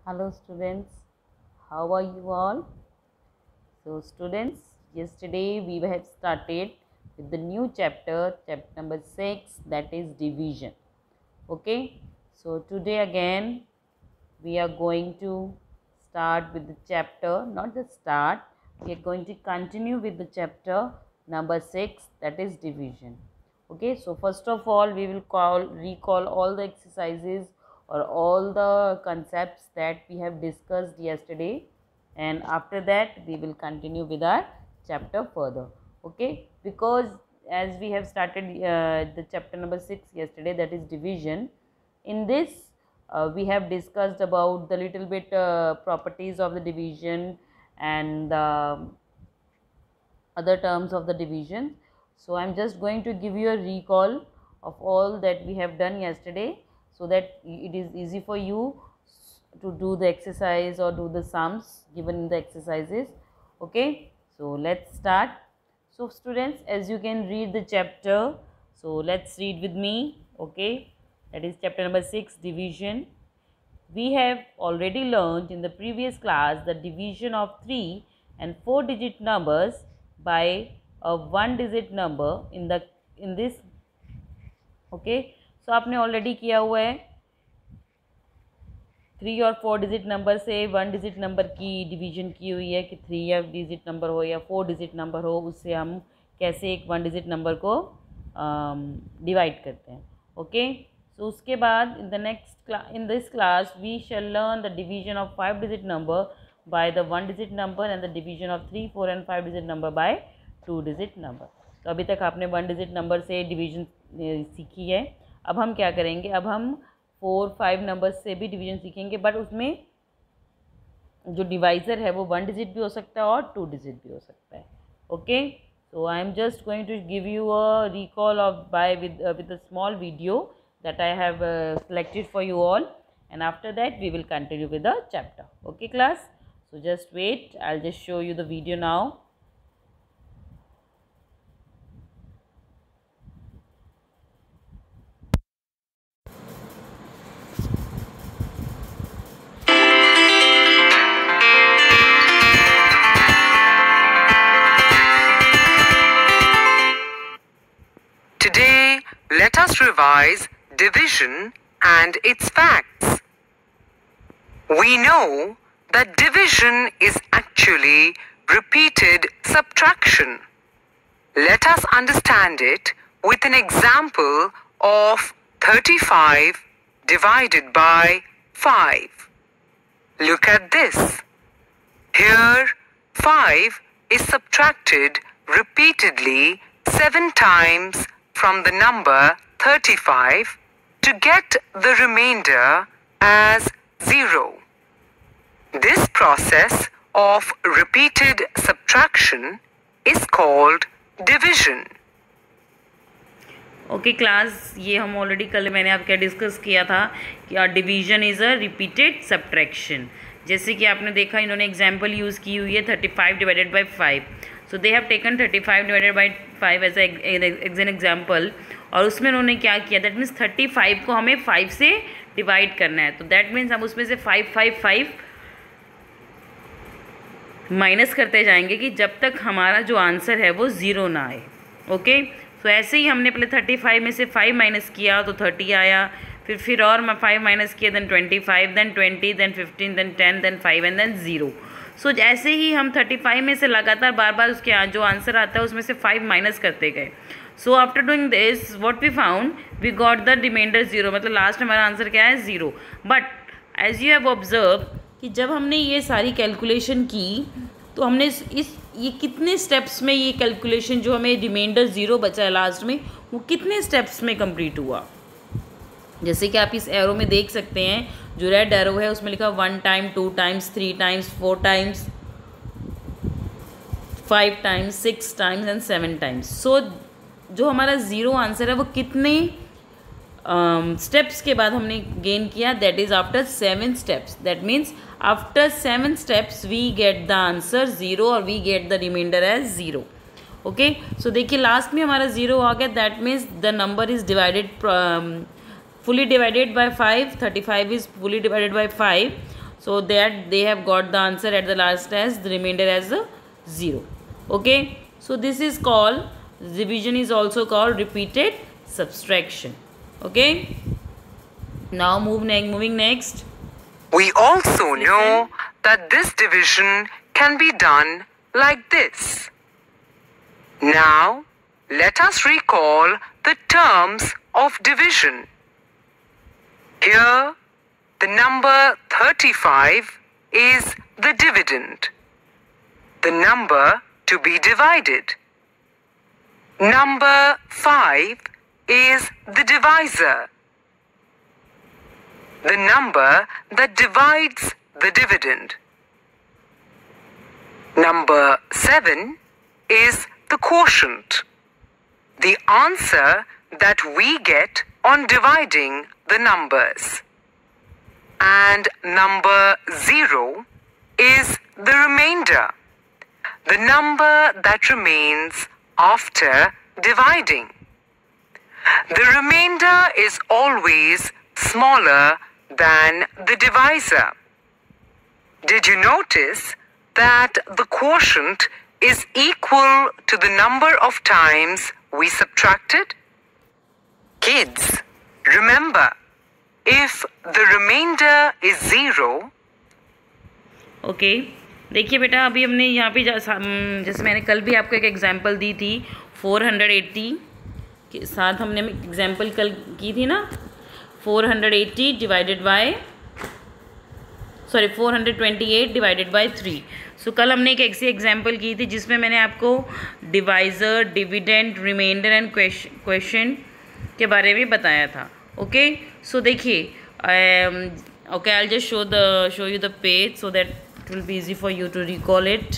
Hello students, how are you all? So students, yesterday we have started with the new chapter number 6, that is division. Okay, so today again we are going to start with the chapter, not the start, we are going to continue with the chapter number 6, that is division. Okay, so first of all we will recall all the exercises or all the concepts that we have discussed yesterday, and after that we will continue with our chapter further. Okay, because as we have started the chapter number 6 yesterday, that is division. In this we have discussed about the little bit properties of the division and the other terms of the division. So I am just going to give you a recall of all that we have done yesterday, so that it is easy for you to do the exercise or do the sums given in the exercises. Okay, so let's start. So students, as you can read the chapter, so let's read with me. Okay, that is chapter number 6, division. We have already learned in the previous class the division of 3 and 4 digit numbers by a 1 digit number in this. Okay, so आपने already किया हुआ है 3 और 4 digit number से 1 digit number की division की हुई है कि 3 या डिजिट नंबर हो या 4 डिजिट नंबर हो, उससे हम कैसे एक 1 डिजिट नंबर को डिवाइड करते हैं. ओके, सो उसके बाद in this class we shall learn the division of 5 digit number by the 1 digit number and the division of 3, 4 and 5 digit number by 2 digit number. तो अभी तक आपने 1 डिजिट नंबर से डिवीजन सीखी है. अब हम क्या करेंगे, अब हम 4, 5 नंबर्स से भी डिवीजन सीखेंगे, बट उसमें जो डिवाइज़र है वो 1 डिजिट भी हो सकता है और 2 डिजिट भी हो सकता है. Okay, so I am just going to give you a recall of by with a small video that I have selected for you all, and after that we will continue with the chapter. Okay class, so just wait, I'll just show you the video now. Today, let us revise division and its facts. We know that division is actually repeated subtraction. Let us understand it with an example of 35 divided by 5. Look at this. Here, 5 is subtracted repeatedly 7 times from the number 35 to get the remainder as 0. This process of repeated subtraction is called division. Okay class, ये हम already कल मैंने आपके discuss किया था कि division is a repeated subtraction. जैसे कि आपने देखा इन्होंने एग्जांपल यूज़ की हुई है 35 divided by 5. So they have taken 35 divided by 5 as an example, और उसमें उन्होंने क्या किया, दैट मीन्स 35 को हमें 5 से डिवाइड करना है. तो दैट मीन्स हम उसमें से 5 5 5 माइनस करते जाएंगे कि जब तक हमारा जो आंसर है वो 0 ना आए. ओके, तो ऐसे ही हमने पहले 35 में से 5 माइनस किया तो 30 आया, फिर और 5 माइनस किया, then 25, then 20, then 15, then 10, then 5 and then 0. So ऐसे ही हम 35 में से लगातार बार बार उसके जो आंसर आता है उसमें से 5 माइनस करते गए. So after doing this what we found, we got the reminder 0, मतलब लास्ट हमारा आंसर क्या है 0. But as you have observe कि जब हमने ये सारी कैलकुलेशन की तो हमने ये कितने स्टेप्स में ये कैलकुलेशन जो हमें रिमाइंडर 0 बचा है लास्ट में, वो कितने स्टेप्स में कंप्लीट हुआ. जैसे कि आप इस एरो में देख सकते हैं, जो रेड एरो है उसमें लिखा 1 time, 2 times, 3 times, 4 times, 5 times, 6 times and 7 times. So जो हमारा 0 आंसर है वो कितने स्टेप्स के बाद हमने गेन किया, that is after 7 steps. That means after 7 steps we get the answer 0 और we get the reminder as 0. Okay, so देखिए लास्ट में हमारा 0 आ गया, that means the number is divided fully divided by 5. 35 is fully divided by 5. so that they have got the answer at the last as the remainder as a 0. Okay, so this is called division, is also called repeated subtraction. Okay, now moving next. We also know that this division can be done like this. Now, let us recall the terms of division. Here, the number 35 is the dividend, the number to be divided. Number 5 is the divisor, the number that divides the dividend. Number 7 is the quotient, the answer that we get on dividing the numbers. And number 0 is the remainder, the number that remains after dividing. The remainder is always smaller than the divisor. Did you notice that the quotient is equal to the number of times we subtracted? Kids, remember, if the remainder is 0. Okay, देखिए बेटा, अभी हमने यहाँ पे जैसे मैंने कल भी आपको एक एग्जांपल दी थी 480 के साथ, हमने एग्जांपल कल की थी ना, 480 डिवाइडेड बाय 428 डिवाइडेड बाय 3. सो कल हमने एक ऐसी एग्जांपल की थी जिसमें मैंने आपको divisor, dividend, reminder and question के बारे में बताया था. ओके, सो देखिए, okay, I will just show you the page so that it will be easy for you to recall it.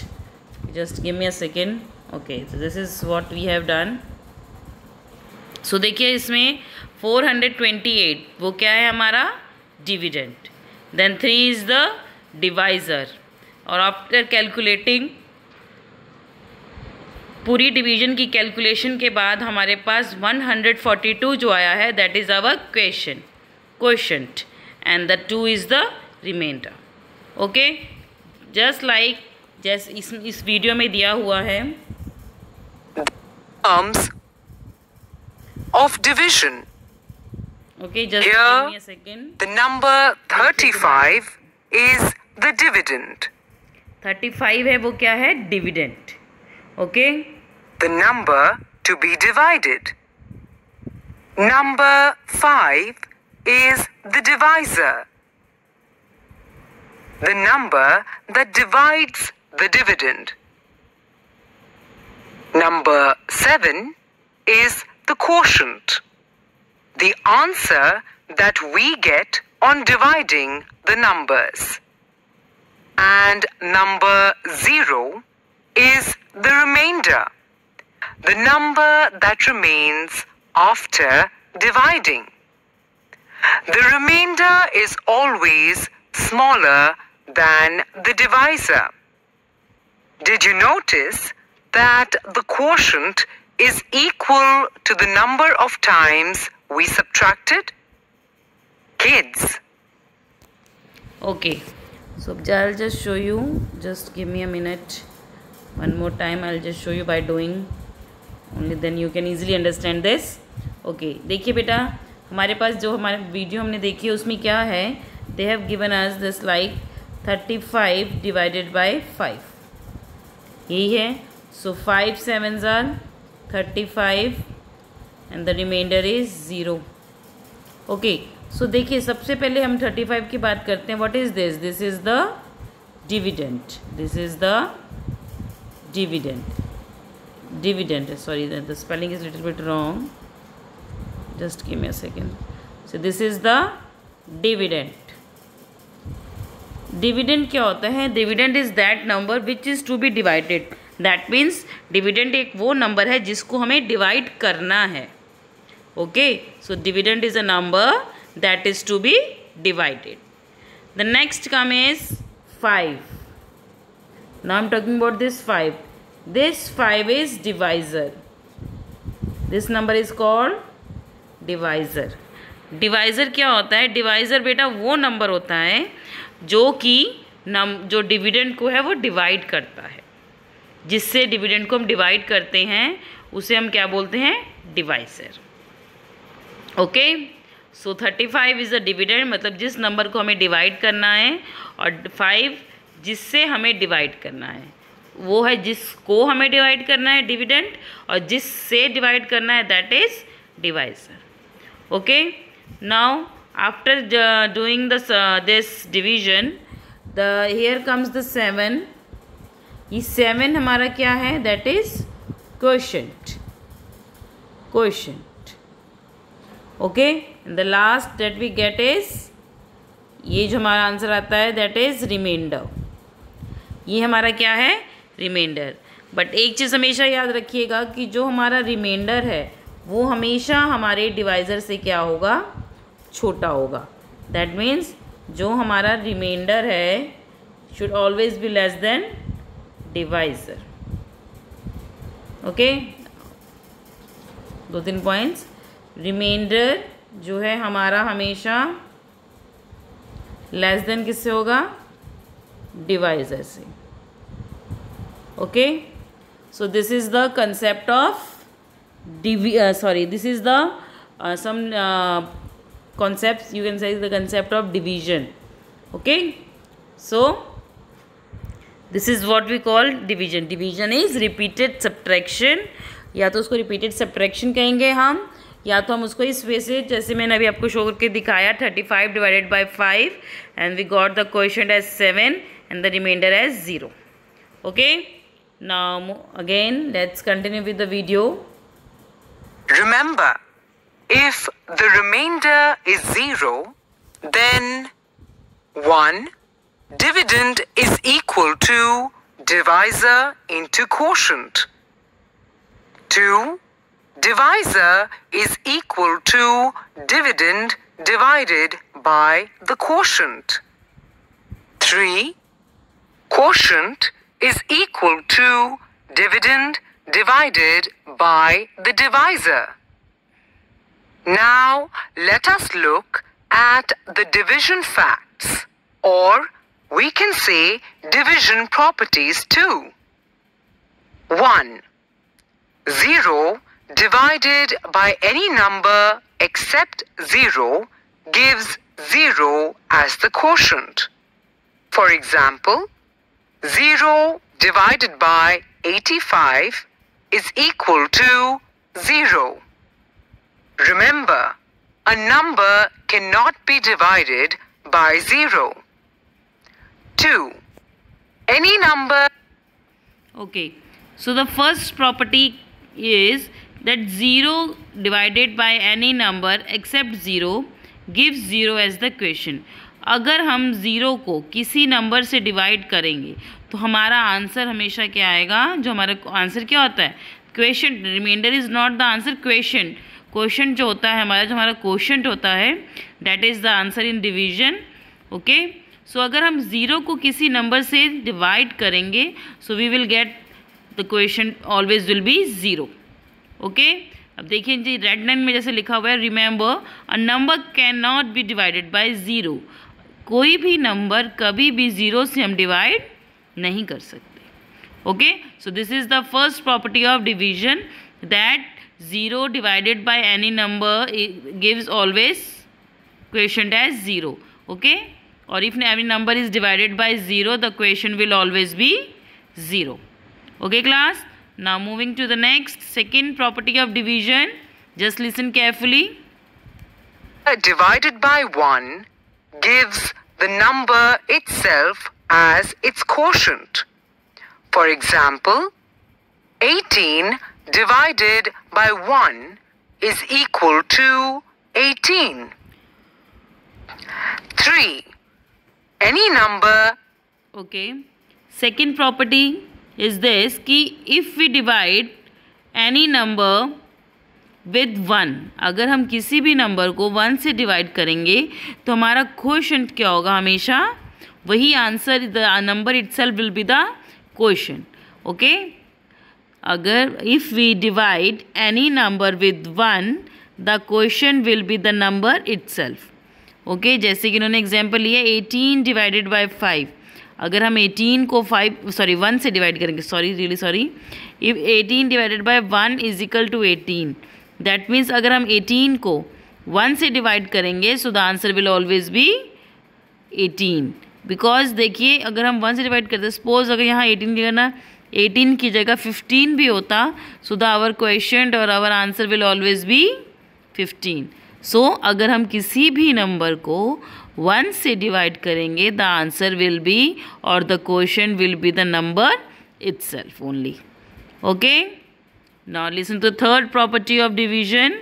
Just give me a second. Okay, so this is what we have done. So देखिए, इसमें 428 वो क्या है हमारा dividend, then 3 is the divisor, और after calculating पूरी division की calculation के बाद हमारे पास 142 जो आया है, that is our quotient, and the 2 is the reminder. Okay, just like जैसे इस वीडियो में दिया हुआ है. Terms of division. Okay, just Here, give me a second. The number 35 is the dividend. 35 है वो क्या है, dividend. Okay, The number to be divided. Number 5 is the divisor, the number that divides the dividend. Number 7 is the quotient, the answer that we get on dividing the numbers. And number 0 is the remainder, the number that remains after dividing. The remainder is always smaller than the divisor. Did you notice that the quotient is equal to the number of times we subtracted? Kids. okay, so I'll just show you, just give me a minute, one more time. I'll just show you by doing, only then you can easily understand this. okay, देखिए बेटा, हमारे पास जो हमारे video हमने देखी है उसमें क्या है, they have given us this like 35 divided by 5, यही है. So 5 7s are 35 and the reminder is 0. Okay, so देखिए, सबसे पहले हम 35 की बात करते हैं. What is this? This is the dividend, this is the dividend, sorry the spelling is little bit wrong, just give me a second. So this is the dividend. Dividend क्या होता है? Dividend is that number which is to be divided. That means dividend एक वो number है जिसको हमें divide करना है. Okay, so dividend is a number that is to be divided. The next come is 5. Now I'm talking about this 5. This 5 is divisor. This number is called divisor. Divisor क्या होता है? Divisor बेटा वो number होता है जो कि जो डिविडेंड को है वो डिवाइड करता है। जिससे डिविडेंड को हम डिवाइड करते हैं उसे हम क्या बोलते हैं? Divisor. Okay, so 35 is a dividend, मतलब जिस नंबर को हमें डिवाइड करना है, और 5 जिससे हमें डिवाइड करना है, वो है जिसको हमें डिवाइड करना है डिविडेंड, और जिससे डिवाइड करना है that is divisor. Okay, now after doing this division, here comes the 7. ये 7 हमारा क्या है? That is quotient. Okay, the last that we get is, ये जो हमारा आंसर आता है दैट इज रिमाइंडर। ये हमारा क्या है? रिमाइंडर। बट एक चीज़ हमेशा याद रखिएगा कि जो हमारा रिमाइंडर है वो हमेशा हमारे डिवाइज़र से क्या होगा? छोटा होगा। दैट मीन्स जो हमारा रिमाइंडर है should always be less than divisor. Okay, 2-3 points. Reminder जो है हमारा हमेशा लेस देन किससे होगा? डिवाइज़र से। Okay, so this is the concept of this is the some concepts, you can say the concept of division. Okay, so this is what we call division. Division is repeated subtraction, या तो उसको repeated subtraction कहेंगे हम, या तो हम उसको इस वे से, जैसे मैंने अभी आपको शो करके दिखाया, 35 divided by 5 and we got the quotient as 7 and the remainder as 0. Okay, now again let's continue with the video. Remember, if the remainder is 0, then 1 dividend is equal to divisor into quotient. 2 divisor is equal to dividend divided by the quotient. 3 quotient is equal to dividend divided by the divisor. Now let us look at the division facts, or we can say division properties too. 1. 0 divided by any number except 0 gives 0 as the quotient. For example, 0 divided by 85 is equal to 0. Remember, a number cannot be divided by 0. 2. Any number. Okay, so the first property is that 0 divided by any number except 0 gives 0 as the quotient. अगर हम 0 को किसी number से divide करेंगे तो हमारा answer हमेशा क्या आएगा? जो हमारा आंसर क्या होता है? Question. Reminder is not the answer, question. Question जो होता है हमारा, जो हमारा क्वोशंट होता है, that is the answer in division. Okay, so अगर हम 0 को किसी नंबर से डिवाइड करेंगे so we will get the quotient always will be 0। Okay, अब देखिए जी, रेड लाइन में जैसे लिखा हुआ है, remember a number can not be divided by 0। कोई भी नंबर कभी भी 0 से हम डिवाइड नहीं कर सकते। Okay, so this is the first property of division, that 0 divided by any number gives always quotient as 0. Okay, or if every number is divided by 0, the quotient will always be 0. Okay class, now moving to the next, second property of division. Just listen carefully. Divided by 1 gives the number itself as its quotient. For example, 18 divided by 1 is equal to 18. 3. Any number. Okay, second property is this कि if we divide any number with 1, अगर हम किसी भी number को 1 से divide करेंगे तो हमारा क्वोशंट क्या होगा? हमेशा वही answer, the number itself will be the quotient. Okay, अगर if we divide any number with 1 the question will be the number itself. Okay, जैसे कि इन्होंने एग्जाम्पल लिया 18 डिवाइडेड बाय 5। अगर हम 18 को 1 से डिवाइड करेंगे, if 18 divided by 1 is equal to 18, that means अगर हम 18 को 1 से डिवाइड करेंगे so the answer will always be 18। Because देखिए अगर हम 1 से डिवाइड करते, सपोज अगर यहाँ 18 की करना 18 की जगह 15 भी होता, सो द आवर क्वेश्चन और our answer will always be 15। So अगर हम किसी भी नंबर को 1 से डिवाइड करेंगे द आंसर विल बी और the question will be the number itself only. Okay, now listen to third property of division.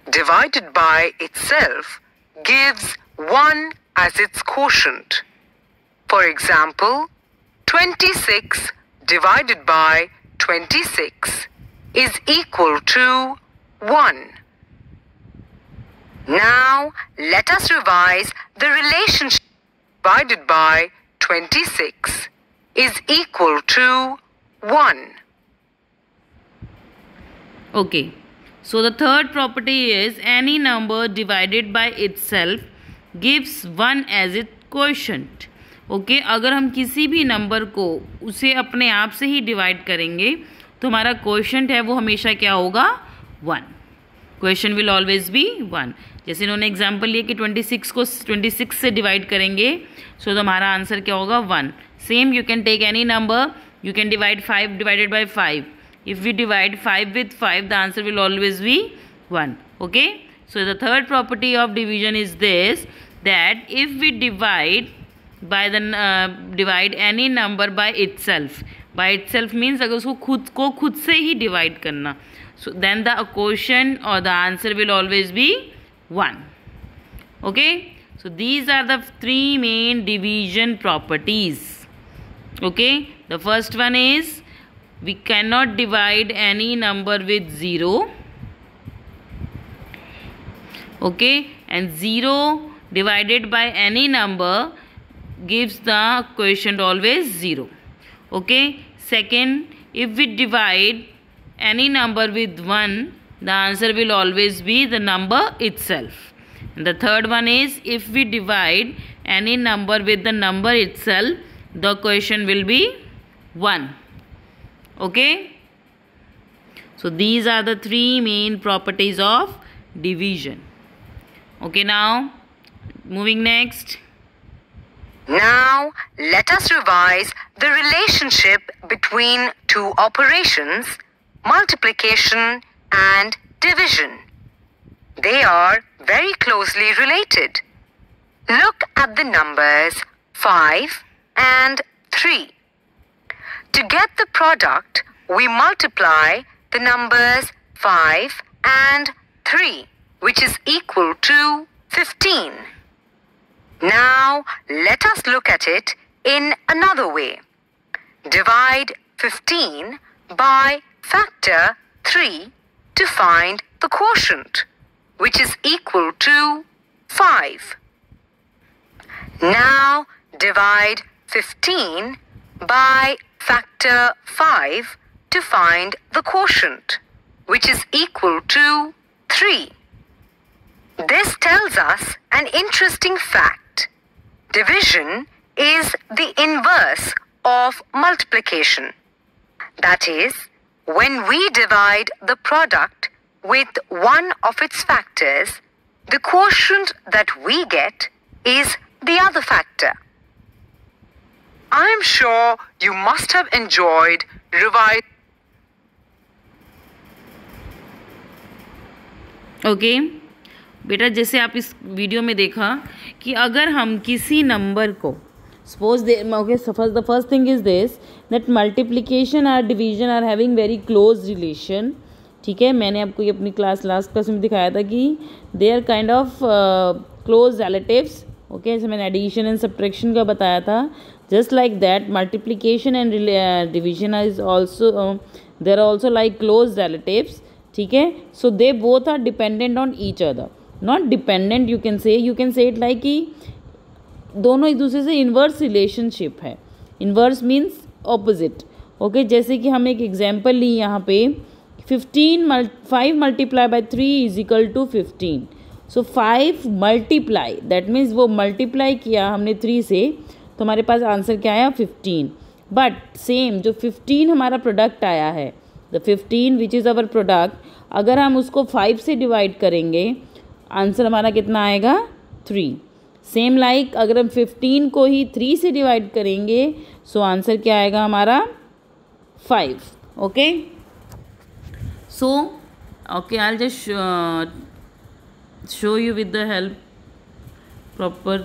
Divided by itself gives 1 as its quotient. For example, 26 divided by 26 is equal to 1. Now, let us revise the relationship. Divided by 26 is equal to 1. Okay, so the third property is any number divided by itself gives 1 as its quotient. Okay, अगर हम किसी भी number को उसे अपने आप से ही डिवाइड करेंगे तो हमारा क्वोशंट है वो हमेशा क्या होगा? 1. Question will always be 1। जैसे इन्होंने एग्जाम्पल लिया कि 26 को 26 से डिवाइड करेंगे सो तो हमारा आंसर क्या होगा? 1। Same you can take any number, you can divide 5 divided by 5। If we divide 5 with 5 the answer will always be 1. Okay, so the third property of division is this, that if we divide any number by itself, by itself means अगर उसको खुद से ही divide करना, so then the quotient or the answer will always be 1. Okay, so these are the 3 main division properties. Okay, the first one is we cannot divide any number with 0. Okay, and 0 divided by any number gives the quotient always 0. Okay, second, if we divide any number with 1, the answer will always be the number itself. And the third one is if we divide any number with the number itself, the quotient will be 1. Okay, so these are the 3 main properties of division. Okay, now moving next. Now, let us revise the relationship between two operations, multiplication and division. They are very closely related. Look at the numbers 5 and 3. To get the product, we multiply the numbers 5 and 3, which is equal to 15. Now, let us look at it in another way. Divide 15 by factor 3 to find the quotient, which is equal to 5. Now, divide 15 by factor 5 to find the quotient, which is equal to 3. This tells us an interesting fact. Division is the inverse of multiplication. That is, when we divide the product with one of its factors, the quotient that we get is the other factor. I am sure you must have enjoyed revising. Okay, बेटा जैसे आप इस video में देखा कि अगर हम किसी नंबर को suppose the first thing is this that multiplication और division are having very close relation. ठीक है, मैंने आपको ये अपनी लास्ट क्लास में दिखाया था कि they are kind of close relatives. Okay, जैसे मैंने एडिशन एंड सब्ट्रैक्शन का बताया था, just like that multiplication and division is also they are also like close relatives. ठीक है, so they both are dependent on each other, not dependent. You can say it like कि दोनों एक दूसरे से इन्वर्स रिलेशनशिप है. Inverse means opposite. Okay, जैसे कि हम एक एग्जाम्पल ली यहाँ पे 5 multiplied by 3 is equal to 15. So 5 multiply, that means वो multiply किया हमने 3 से, तो हमारे पास आंसर क्या आया 15. बट सेम जो 15 हमारा प्रोडक्ट आया है, the 15 which is our product, अगर हम उसको 5 से डिवाइड करेंगे आंसर हमारा कितना आएगा 3. सेम लाइक अगर हम 15 को ही 3 से डिवाइड करेंगे सो आंसर क्या आएगा हमारा 5. Okay, so okay, I will just show you with the help proper.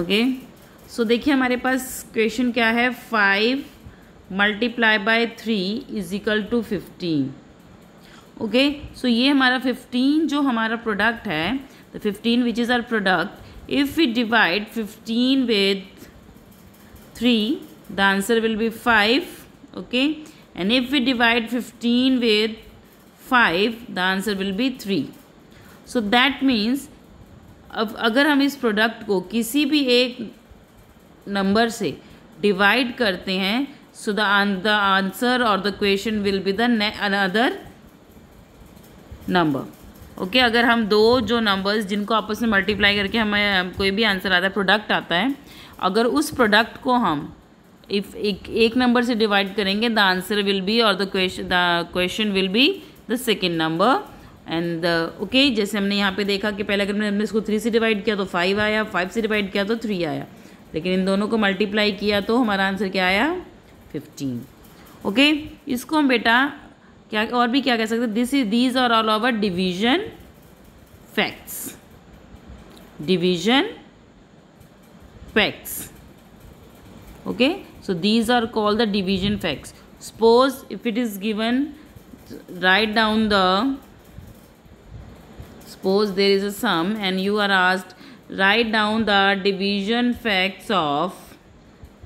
Okay, so देखिए हमारे पास क्वेश्चन क्या है, 5 multiply by 3 is equal to 15. Okay, so ये हमारा 15 जो हमारा प्रोडक्ट है, the 15 which is our product, if we divide 15 with 3 the answer will be 5. Okay, and if we divide 15 with 5 the answer will be 3. So that means अब अगर हम इस product को किसी भी एक नंबर से डिवाइड करते हैं सो द आंसर और the question will be the another number. Okay, अगर हम दो जो नंबर्स जिनको आपस में मल्टीप्लाई करके हमें कोई भी आंसर आता है, प्रोडक्ट आता है, अगर उस प्रोडक्ट को हम इफ एक नंबर से डिवाइड करेंगे द आंसर विल बी और the question will be the second number. And okay, जैसे हमने यहाँ पे देखा कि पहले अगर हमने इसको 3 से डिवाइड किया तो 5 आया, 5 से डिवाइड किया तो 3 आया, लेकिन इन दोनों को मल्टीप्लाई किया तो हमारा आंसर क्या आया 15. ओके, इसको हम बेटा क्या और भी क्या कह सकते हैं, these are all over division facts. Division facts. Okay, so these are called the division facts. Suppose if it is given, write down the, suppose there is a sum and you are asked write down the division facts of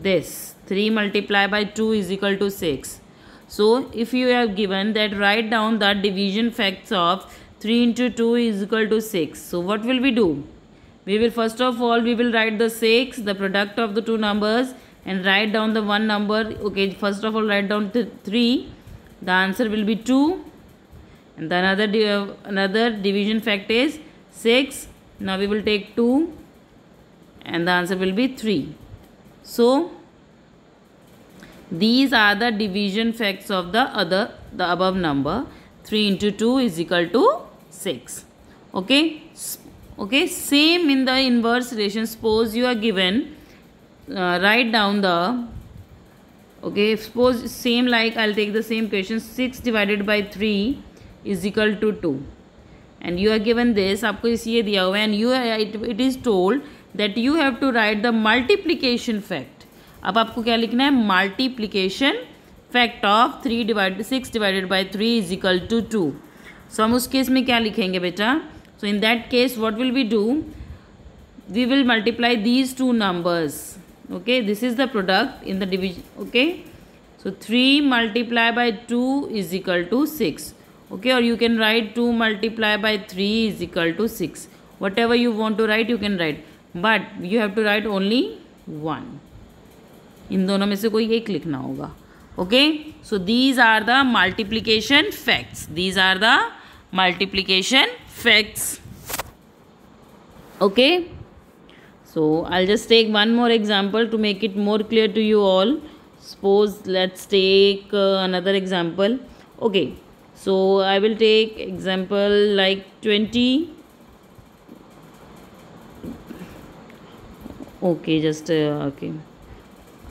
this 3 multiplied by 2 is equal to 6. So if you have given that write down the division facts of 3 into 2 is equal to 6. So what will we do? We will first of all we will write the 6, the product of the two numbers, and write down the one number. Okay, first of all write down 3, the answer will be 2, and then another division fact is 6. Now we will take 2 and the answer will be 3. So these are the division facts of the above number. 3 into 2 is equal to 6. Okay, okay, same in the inverse relation. Suppose you are given write down the, okay, suppose same like I'll take the same question, 6 divided by 3 is equal to 2, and you are given this, आपको ये दिया हुआ है, and you it is told that you have to write the multiplication fact. अब आपको क्या लिखना है, multiplication fact of 6 divided by 3 is equal to 2. So हम उस केस में क्या लिखेंगे बेटा, so in that case what will we do, we will multiply these two numbers. Okay, this is the product in the division. Okay, so 3 multiplied by 2 is equal to 6. Okay, or you can write 2 multiplied by 3 is equal to 6. Whatever you want to write you can write, but you have to write only one. इन दोनों में से कोई एक लिखना होगा. Okay, so these are the multiplication facts. These are the multiplication facts. Okay, so I'll just take one more example to make it more clear to you all. Suppose let's take another example. Okay, so I will take example like 20. Okay, just okay,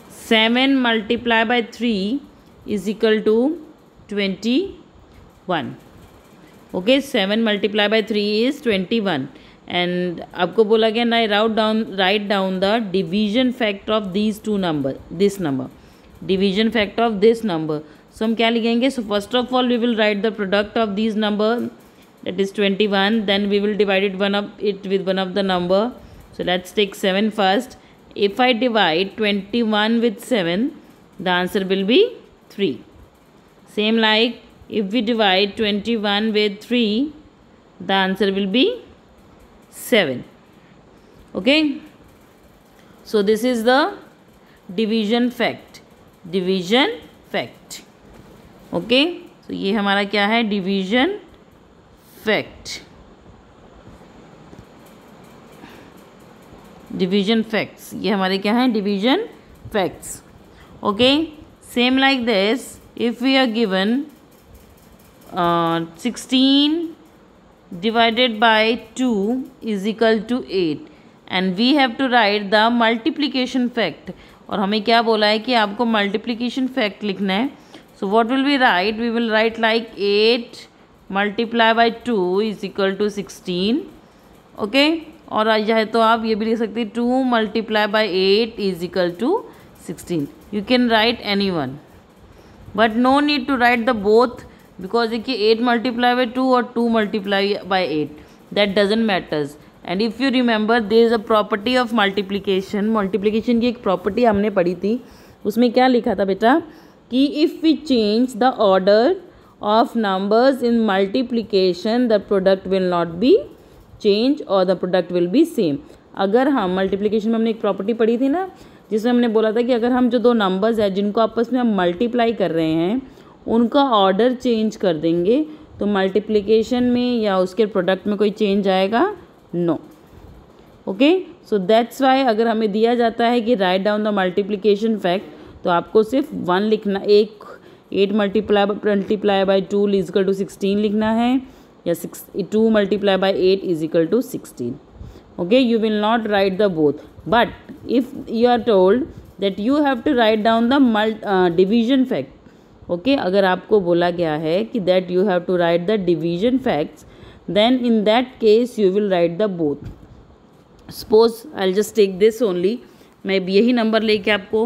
7 multiplied by 3 is equal to 21. Okay, 7 multiplied by 3 is 21. And आपको बोला गया ना write down the division fact of these two number, this number, division fact of this number. So हम क्या लिखेंगे, so first of all we will write the product of these number, that is 21, then we will divide it with one of the number. So let's take 7 first. If I divide 21 with 7 the answer will be 3. Same like if we divide 21 with 3 the answer will be 7. Okay, so this is the division fact. Division fact. Okay, तो ये हमारा क्या है, division fact. Division facts, ये हमारे क्या हैं, division facts. Okay, same like this, if we are given 16 divided by 2 is equal to 8 and we have to write the multiplication fact, और हमें क्या बोला है कि आपको multiplication fact लिखना है। So what will we write? We will write like 8 multiply by 2 is equal to 16. Okay, और आज चाहे तो आप ये भी लिख सकते हैं 2 multiply by 8 is equal to 16. You can write any one, but no need to write the both, because देखिए 8 मल्टीप्लाई बाई 2 और 2 multiply by 8, that doesn't matters. And if you remember there is a property of multiplication. Multiplication की एक property हमने पढ़ी थी, उसमें क्या लिखा था बेटा कि if we change the order of numbers in multiplication the product will not be change और the product will be same. अगर हम मल्टीप्लिकेशन में हमने एक प्रॉपर्टी पढ़ी थी ना, जिसमें हमने बोला था कि अगर हम जो दो नंबर्स हैं जिनको आपस में हम मल्टीप्लाई कर रहे हैं उनका ऑर्डर चेंज कर देंगे तो मल्टीप्लिकेशन में या उसके प्रोडक्ट में कोई चेंज आएगा, no. Okay, so that's why अगर हमें दिया जाता है कि write down the multiplication fact, तो आपको सिर्फ 1 लिखना, 8 multiply by 2 is equal to 16 लिखना है, या 2 multiply by 8 is equal to 16। Okay, you will not write the both, but if you are told that you have to write down the division fact. Okay, अगर आपको बोला गया है कि that you have to write the division facts, then in that case you will write the both. Suppose I just take this only, मैं यही नंबर लेके आपको,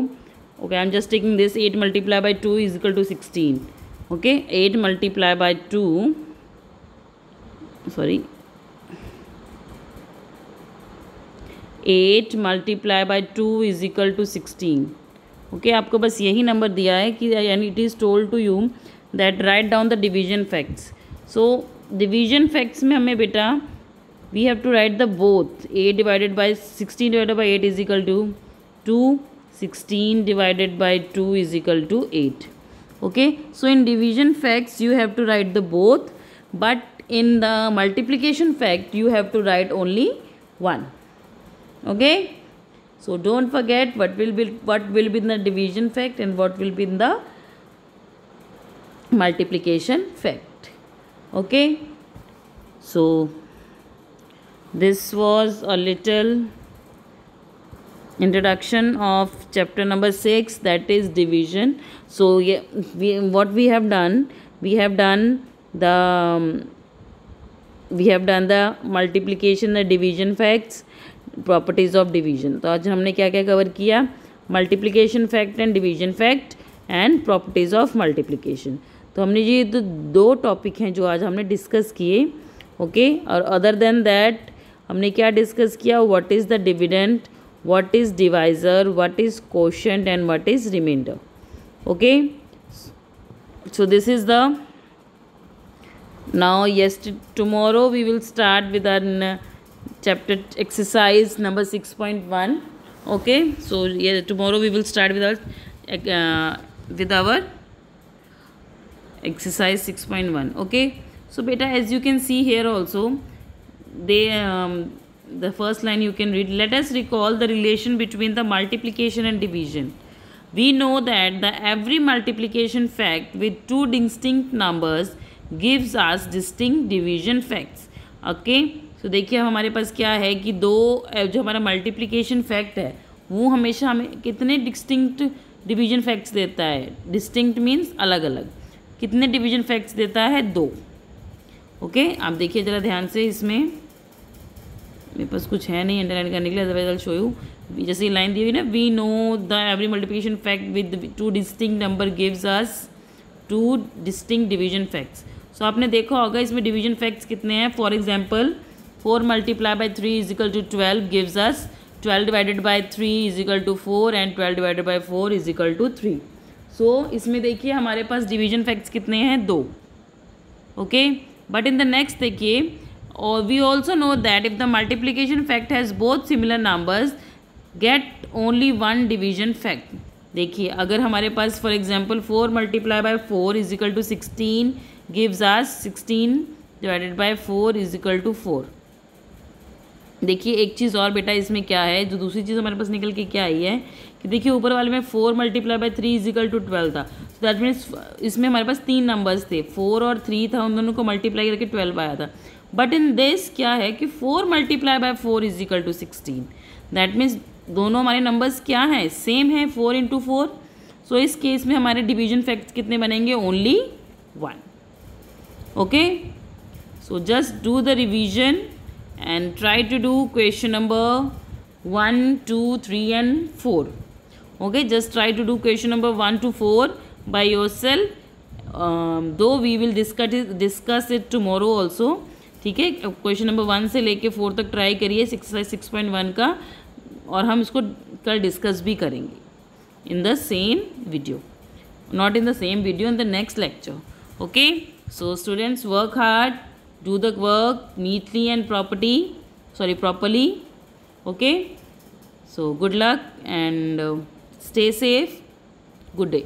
okay I am just taking this 8 multiply by 2 is equal to 16। Okay, 8 multiply by 2, sorry 8 multiply by 2 is equal to 16। Okay, आपको बस यही नंबर दिया है कि यानी it is told to you that write down the division facts. So division facts में हमें बेटा we have to write the both. 8 divided by 16 divided by 8 is equal to 2, 16 divided by 2 is equal to 8। Okay, so in division facts you have to write the both, but in the multiplication fact you have to write only one. Okay, so don't forget what will be in the division fact and what will be in the multiplication fact. Okay, so this was a little introduction of chapter number 6, that is division. So what we have done, we have done the multiplication, the division facts, properties of division. तो आज हमने क्या क्या cover किया, multiplication fact and division fact and properties of multiplication. तो हमने ये तो 2 टॉपिक हैं जो आज हमने डिस्कस किए। ओके, और अदर देन दैट हमने क्या डिस्कस किया, what is the dividend, what is divisor, what is quotient and what is reminder. Okay, so this is the now tomorrow we will start with our chapter exercise number 6.1. okay, so tomorrow we will start with our exercise 6.1. okay, so beta, as you can see here also, the first line you can read, let us recall the relation between the multiplication and division. We know that every multiplication fact with 2 distinct numbers gives us distinct division facts. Okay, तो देखिए हमारे पास क्या है कि जो हमारा multiplication fact है वो हमेशा हमें कितने डिस्टिंक्ट डिवीजन फैक्ट्स देता है। डिस्टिंक्ट मीन्स अलग अलग। कितने डिवीजन फैक्ट्स देता है, 2। ओके, आप देखिए ज़रा ध्यान से, इसमें मेरे पास कुछ है नहीं अंडरलाइन करने के लिए, अदरवाइज आई शो यू। जैसे लाइन दी हुई ना, we know the every multiplication fact with 2 distinct number gives us 2 distinct division facts. So आपने देखा होगा इसमें डिवीजन फैक्ट्स कितने हैं। For example 4 multiply by 3 is equal to 12 gives us 12 divided by 3 is equal to 4 and 12 divided by 4 is equal to 3। So इसमें देखिए हमारे पास डिवीजन फैक्ट्स कितने हैं, 2। Okay, but in the next देखिए, और we also know that if the multiplication fact has both similar numbers get only 1 division fact. देखिए अगर हमारे पास for example 4 multiply by 4 is equal to 16 gives us 16 divided by 4 is equal to 4। देखिए एक चीज़ और बेटा इसमें क्या है, जो दूसरी चीज़ हमारे पास निकल के क्या आई है कि देखिए ऊपर वाले में 4 multiply by 3 is equal to 12 था। तो दैट मीन्स इसमें हमारे पास 3 नंबर्स थे, 4 और 3 था, उन दोनों को मल्टीप्लाई करके 12 आया था। बट इन दिस क्या है कि 4 multiply by 4 is equal to 16। That means दोनों हमारे नंबर्स क्या हैं, सेम है, 4 इंटू 4। सो इस केस में हमारे डिवीजन फैक्ट्स कितने बनेंगे, only 1। Okay, so just do the revision and try to do question number 1, 2, 3 and 4. Okay, just try to do question number 1 to 4 by yourself, though we will discuss it tomorrow also. ठीक है, question number 1 से लेके 4 तक try करिए exercise 6.1 का, और हम इसको कल डिस्कस भी करेंगे in the same video, not in the same video, in the next lecture. Okay, so students work hard, do the work neatly and properly. Okay, so good luck and stay safe. Good day.